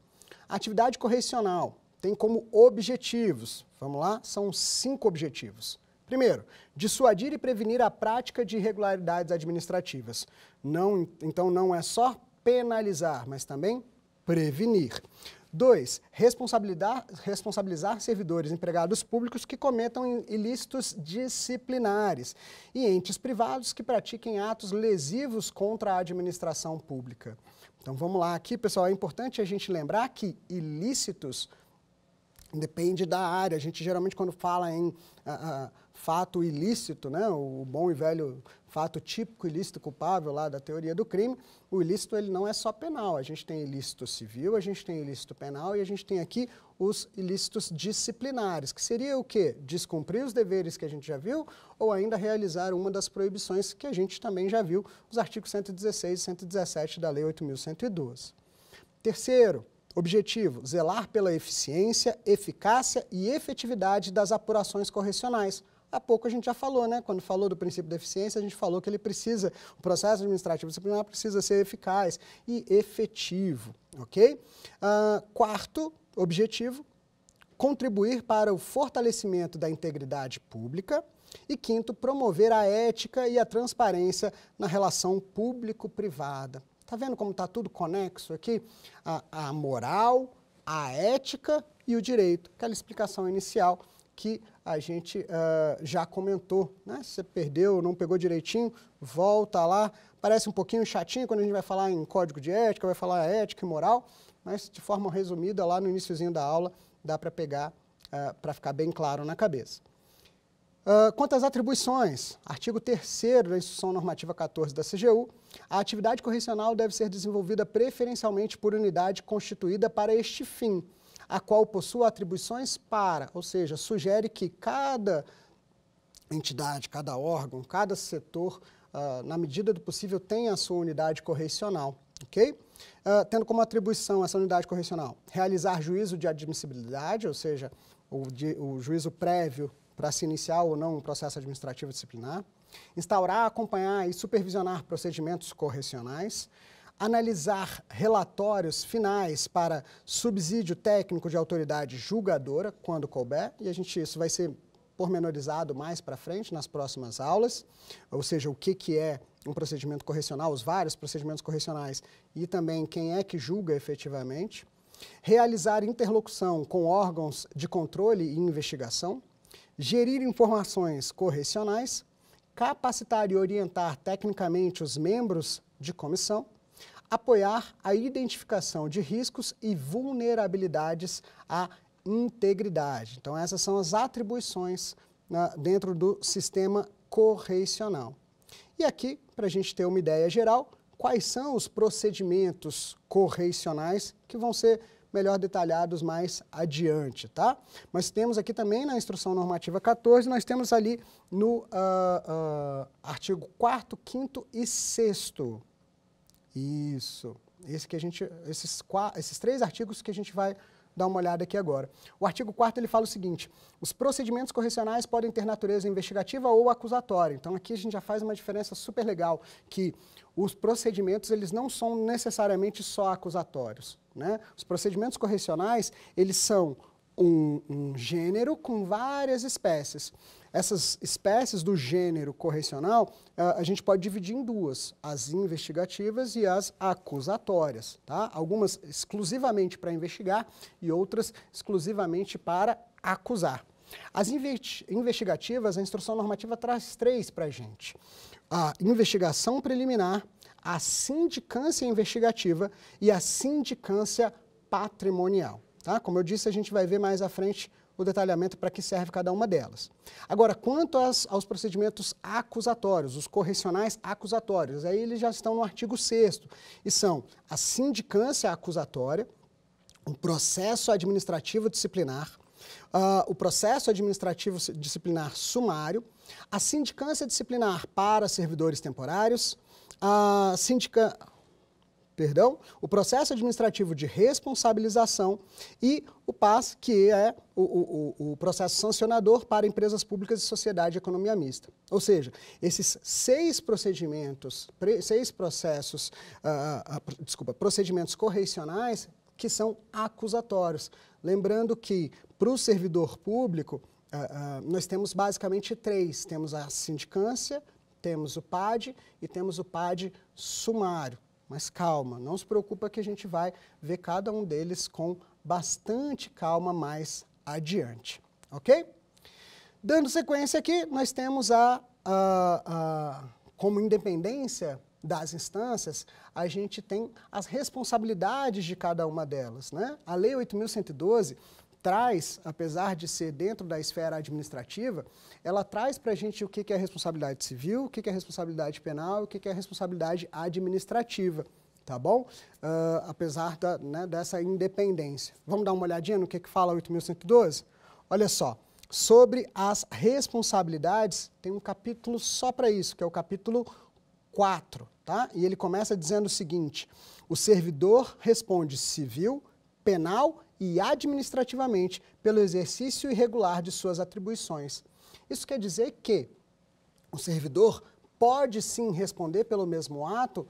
Atividade correcional tem como objetivos, vamos lá, são 5 objetivos. Primeiro, dissuadir e prevenir a prática de irregularidades administrativas. Então, não é só penalizar, mas também prevenir. 2, responsabilizar servidores e empregados públicos que cometam ilícitos disciplinares e entes privados que pratiquem atos lesivos contra a administração pública. Então, vamos lá aqui, pessoal, é importante a gente lembrar que ilícitos depende da área. A gente geralmente, quando fala em fato ilícito, né, o bom e velho fato típico ilícito culpável lá da teoria do crime, o ilícito ele não é só penal. A gente tem ilícito civil, a gente tem ilícito penal e a gente tem aqui os ilícitos disciplinares, que seria o quê? Descumprir os deveres que a gente já viu ou ainda realizar uma das proibições que a gente também já viu, os artigos 116 e 117 da Lei 8.112. Terceiro objetivo, zelar pela eficiência, eficácia e efetividade das apurações correcionais. Há pouco a gente já falou, né? Quando falou do princípio da eficiência, a gente falou que o processo administrativo disciplinar precisa ser eficaz e efetivo, ok? Quarto objetivo, contribuir para o fortalecimento da integridade pública. E quinto, promover a ética e a transparência na relação público-privada. Está vendo como está tudo conexo aqui? A moral, a ética e o direito. Aquela explicação inicial que a gente já comentou, né? Se você perdeu, não pegou direitinho, volta lá. Parece um pouquinho chatinho quando a gente vai falar em código de ética, vai falar ética e moral, mas de forma resumida, lá no iniciozinho da aula, dá para pegar, para ficar bem claro na cabeça. Quanto às atribuições, artigo 3º da Instrução Normativa 14 da CGU, a atividade correcional deve ser desenvolvida preferencialmente por unidade constituída para este fim, a qual possua atribuições para, ou seja, sugere que cada entidade, cada órgão, cada setor, na medida do possível, tenha a sua unidade correcional, ok? Tendo como atribuição essa unidade correcional, realizar juízo de admissibilidade, ou seja, o juízo prévio para se iniciar ou não um processo administrativo disciplinar, instaurar, acompanhar e supervisionar procedimentos correcionais, analisar relatórios finais para subsídio técnico de autoridade julgadora, quando couber, e isso vai ser pormenorizado mais para frente nas próximas aulas, ou seja, o que é um procedimento correcional, os vários procedimentos correcionais e também quem é que julga efetivamente, realizar interlocução com órgãos de controle e investigação, gerir informações correcionais, capacitar e orientar tecnicamente os membros de comissão, apoiar a identificação de riscos e vulnerabilidades à integridade. Então, essas são as atribuições dentro do sistema correicional. E aqui, para a gente ter uma ideia geral, quais são os procedimentos correicionais que vão ser melhor detalhados mais adiante, tá? Mas temos aqui também na Instrução Normativa 14, nós temos ali no artigo 4º, 5º e 6º. Isso. Esses 3 artigos que a gente vai dar uma olhada aqui agora. O artigo 4º ele fala o seguinte: os procedimentos correcionais podem ter natureza investigativa ou acusatória. Então aqui a gente já faz uma diferença super legal, que os procedimentos eles não são necessariamente só acusatórios, né? Os procedimentos correcionais, eles são um gênero com várias espécies. Essas espécies do gênero correcional, a gente pode dividir em 2, as investigativas e as acusatórias, tá? Algumas exclusivamente para investigar e outras exclusivamente para acusar. As investigativas, a Instrução Normativa traz 3 para a gente: a investigação preliminar, a sindicância investigativa e a sindicância patrimonial. Tá? Como eu disse, a gente vai ver mais à frente o detalhamento para que serve cada uma delas. Agora, quanto aos procedimentos acusatórios, os correcionais acusatórios, aí eles já estão no artigo 6º, e são a sindicância acusatória, o processo administrativo disciplinar, o processo administrativo disciplinar sumário, a sindicância disciplinar para servidores temporários, o processo administrativo de responsabilização e o PAS, que é o processo sancionador para empresas públicas e sociedade de economia mista. Ou seja, esses 6 procedimentos, procedimentos correicionais que são acusatórios. Lembrando que, para o servidor público, nós temos basicamente 3. Temos a sindicância, temos o PAD e temos o PAD sumário. Mas calma, não se preocupa que a gente vai ver cada um deles com bastante calma mais adiante, ok? Dando sequência aqui, nós temos como independência das instâncias, a gente tem as responsabilidades de cada uma delas, né? A Lei 8.112 traz, apesar de ser dentro da esfera administrativa, ela traz para a gente o que é responsabilidade civil, o que é responsabilidade penal e o que é responsabilidade administrativa, tá bom? Apesar dessa independência. Vamos dar uma olhadinha no que fala a 8.112? Olha só, sobre as responsabilidades, tem um capítulo só para isso, que é o capítulo 4, tá? E ele começa dizendo o seguinte: o servidor responde civil, penal e administrativamente pelo exercício irregular de suas atribuições. Isso quer dizer que o servidor pode sim responder pelo mesmo ato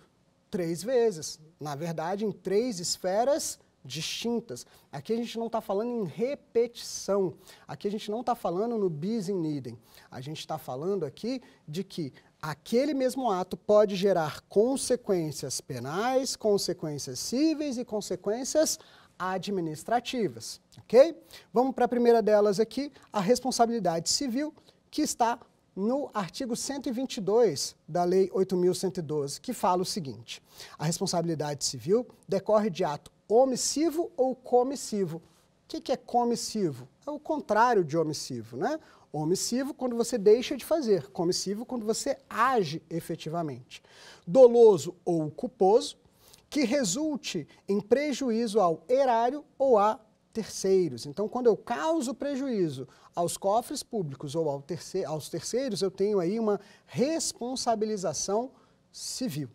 3 vezes, na verdade em 3 esferas distintas. Aqui a gente não está falando em repetição, aqui a gente não está falando no bis in idem, a gente está falando aqui de que aquele mesmo ato pode gerar consequências penais, consequências cíveis e consequências administrativas, ok? Vamos para a primeira delas aqui, a responsabilidade civil, que está no artigo 122 da Lei 8.112, que fala o seguinte: a responsabilidade civil decorre de ato omissivo ou comissivo. O que é comissivo? É o contrário de omissivo, né? Omissivo quando você deixa de fazer, comissivo quando você age efetivamente. Doloso ou culposo, que resulte em prejuízo ao erário ou a terceiros. Então, quando eu causo prejuízo aos cofres públicos ou aos terceiros, eu tenho aí uma responsabilização civil.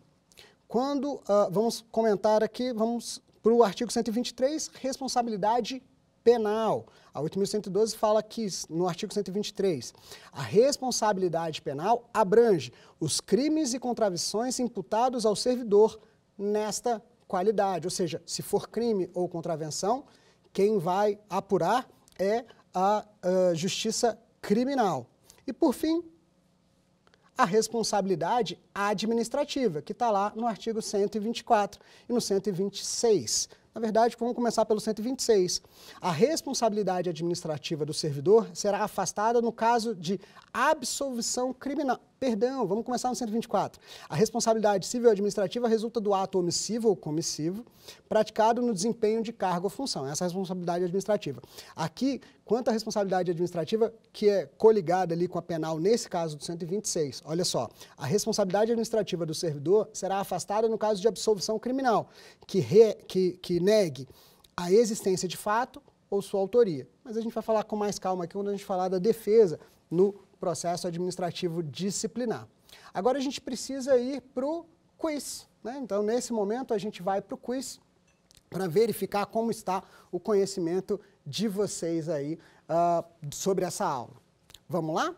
Quando, vamos comentar aqui, vamos para o artigo 123, responsabilidade penal. A 8.112 fala que, no artigo 123, a responsabilidade penal abrange os crimes e contravenções imputados ao servidor nesta qualidade, ou seja, se for crime ou contravenção, quem vai apurar é a Justiça Criminal. E, por fim, a responsabilidade administrativa, que está lá no artigo 124 e no 126 Na verdade, vamos começar pelo 126. A responsabilidade administrativa do servidor será afastada no caso de absolvição criminal. Perdão, vamos começar no 124. A responsabilidade civil administrativa resulta do ato omissivo ou comissivo praticado no desempenho de cargo ou função. Essa é a responsabilidade administrativa. Aqui, quanto à responsabilidade administrativa, que é coligada ali com a penal, nesse caso do 126, olha só, a responsabilidade administrativa do servidor será afastada no caso de absolvição criminal, que negue a existência de fato ou sua autoria. Mas a gente vai falar com mais calma aqui quando a gente falar da defesa no processo administrativo disciplinar. Agora a gente precisa ir para o quiz, né? Então, nesse momento, a gente vai para o quiz para verificar como está o conhecimento de vocês aí sobre essa aula. Vamos lá?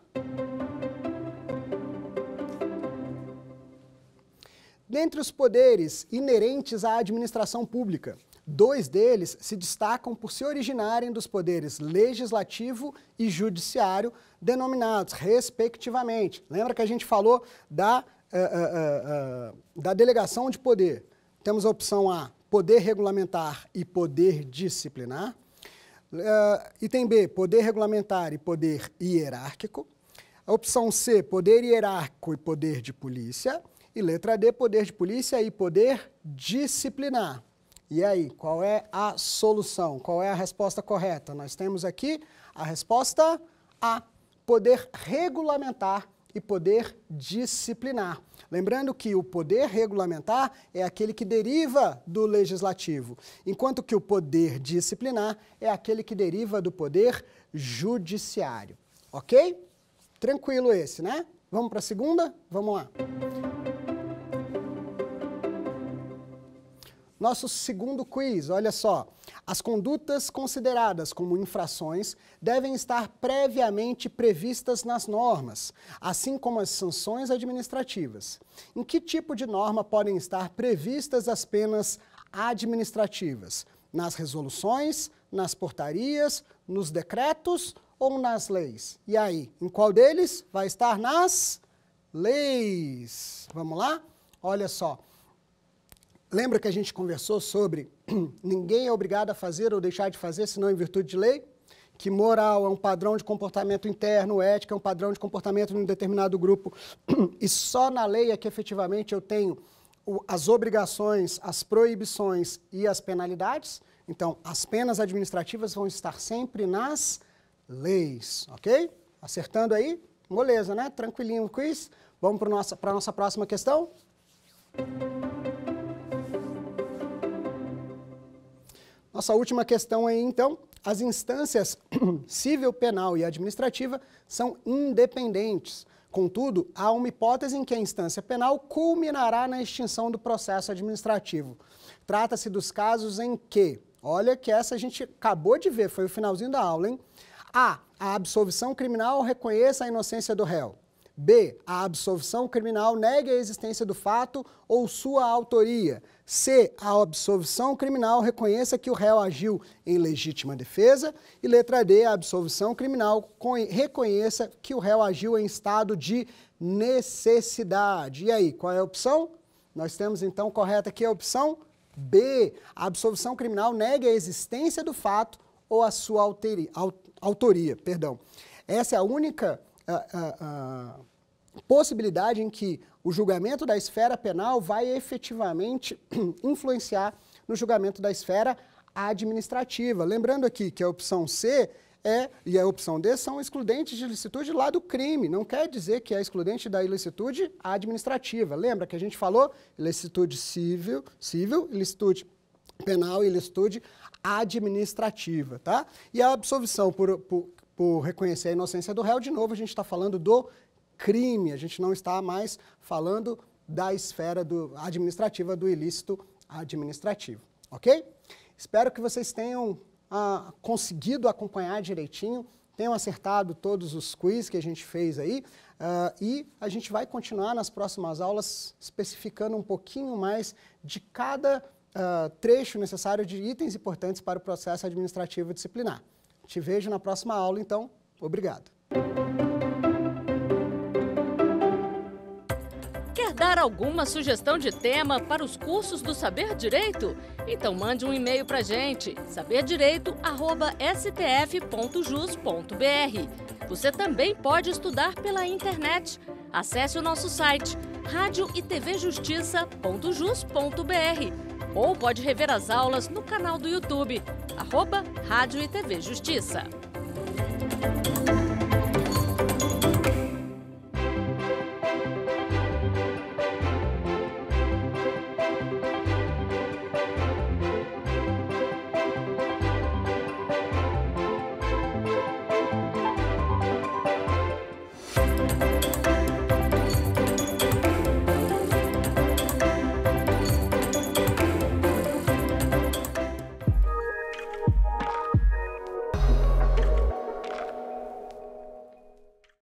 Dentre os poderes inerentes à administração pública, 2 deles se destacam por se originarem dos poderes legislativo e judiciário, denominados, respectivamente. Lembra que a gente falou da delegação de poder? Temos a opção A, poder regulamentar e poder disciplinar. Item B, poder regulamentar e poder hierárquico. A opção C, poder hierárquico e poder de polícia. E letra D, poder de polícia e poder disciplinar. E aí, qual é a solução? Qual é a resposta correta? Nós temos aqui a resposta A, poder regulamentar e poder disciplinar. Lembrando que o poder regulamentar é aquele que deriva do legislativo, enquanto que o poder disciplinar é aquele que deriva do poder judiciário. Ok? Tranquilo esse, né? Vamos para a segunda? Vamos lá. Nosso segundo quiz, olha só. As condutas consideradas como infrações devem estar previamente previstas nas normas, assim como as sanções administrativas. Em que tipo de norma podem estar previstas as penas administrativas? Nas resoluções, nas portarias, nos decretos ou nas leis? E aí, em qual deles vai estar nas leis? Vamos lá? Olha só. Lembra que a gente conversou sobre ninguém é obrigado a fazer ou deixar de fazer, senão em virtude de lei? Que moral é um padrão de comportamento interno, ética é um padrão de comportamento em um determinado grupo, e só na lei é que efetivamente eu tenho as obrigações, as proibições e as penalidades. Então, as penas administrativas vão estar sempre nas leis, ok? Acertando aí? Moleza, né? Tranquilinho o quiz. Vamos para a nossa próxima questão? Nossa última questão aí, então, as instâncias civil, penal e administrativa são independentes. Contudo, há uma hipótese em que a instância penal culminará na extinção do processo administrativo. Trata-se dos casos em que, olha que essa a gente acabou de ver, foi o finalzinho da aula, hein? A absolvição criminal reconheça a inocência do réu. B, a absolvição criminal negue a existência do fato ou sua autoria. C, a absolvição criminal reconheça que o réu agiu em legítima defesa. E letra D, a absolvição criminal reconheça que o réu agiu em estado de necessidade. E aí, qual é a opção? Nós temos então correta aqui a opção B, a absolvição criminal negue a existência do fato ou a sua autoria. Essa é a única possibilidade em que o julgamento da esfera penal vai efetivamente influenciar no julgamento da esfera administrativa. Lembrando aqui que a opção C e a opção D são excludentes de ilicitude lá do crime. Não quer dizer que é excludente da ilicitude administrativa. Lembra que a gente falou ilicitude civil, ilicitude penal e ilicitude administrativa, tá? E a absolvição por reconhecer a inocência do réu, de novo, a gente está falando do crime, a gente não está mais falando da esfera administrativa, do ilícito administrativo, ok? Espero que vocês tenham conseguido acompanhar direitinho, tenham acertado todos os quiz que a gente fez aí, e a gente vai continuar nas próximas aulas especificando um pouquinho mais de cada trecho necessário de itens importantes para o processo administrativo disciplinar. Te vejo na próxima aula, então, obrigado. Quer dar alguma sugestão de tema para os cursos do Saber Direito? Então mande um e-mail para a gente, saberdireito@stf.jus.br. Você também pode estudar pela internet. Acesse o nosso site radioetvjustiça.jus.br ou pode rever as aulas no canal do YouTube, @Rádio e TV Justiça.